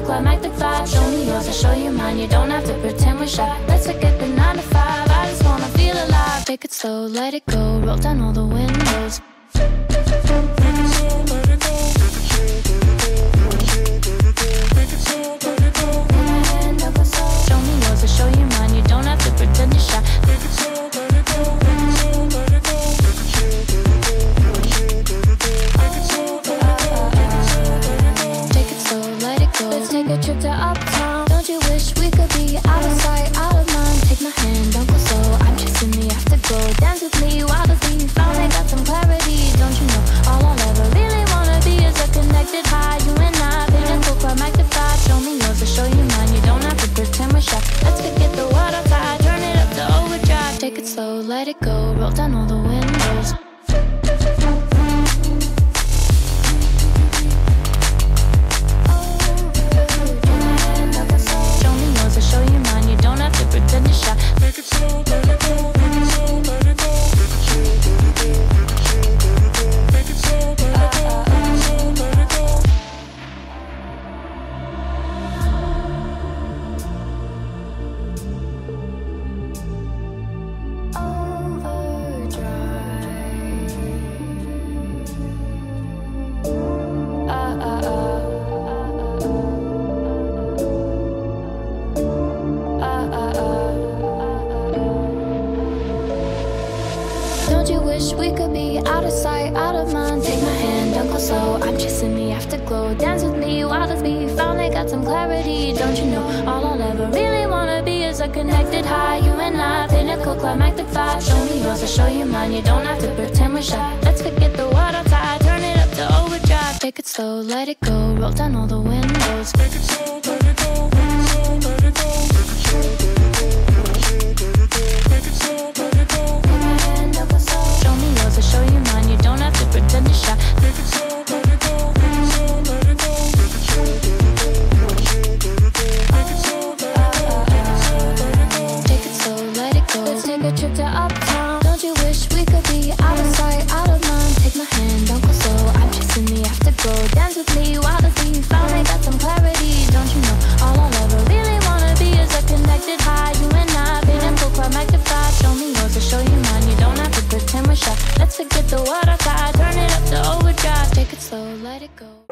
like magnify. Show me yours, I'll show you mine. You don't have to pretend we're shy. Let's forget the 9 to 5. I just wanna feel alive. Take it slow, let it go. Roll down all the windows. Show me yours, I'll show you mine. You don't have to pretend you're shy. Let's take a trip to uptown. Don't you wish we could be out of sight, out of mind? Take my hand, don't go slow. I'm chasing me after go. Dance with me while the beat finally got some clarity. Don't you know all I'll ever really wanna be is a connected high. You and I, pinnacle club magnified. Show me yours, I'll show you mine. You don't have to pretend we're shy. Let's forget the world outside. Turn it up to overdrive. Take it slow, let it go. Roll down all the windows. Show you mine, you don't have to pretend you're shy. Take it slow, let it go. Take it slow, let it go. Take it slow, let it go. Take it slow, let it go. Don't you wish we could be out of sight, out of mind? Take my hand, don't go slow. I'm chasing me afterglow. Dance with me while the beat finally got some clarity. Don't you know all I'll ever really wanna be is a connected high. You and I, pinnacle club magnified. Show me yours, I'll show you mine. You don't have to pretend we're shy. Let's forget the world outside. Turn it up to overdrive. Take it slow, let it go. Roll down all the windows. Take it slow, let it go. Take it slow, let it go. Take it slow, let it go. Show me yours, I'll show you mine. You don't have to pretend you're shy. Take it slow, let it go. Take it slow, let it go. Take it slow, take it slow, let it go. Let's take a trip to uptown. Don't you wish we could be out of sight, out of mind? Take my hand, don't go slow. I'm chasing me afterglow. Dance with me while the beat finally got some clarity. Don't you know all I'll ever really wanna be is a connected high. You and I, pinnacle club magnified. Show me yours, I'll show you mine. You don't have to pretend we're shy. Let's forget the world outside. Turn it up to overdrive. Take it slow, let it go.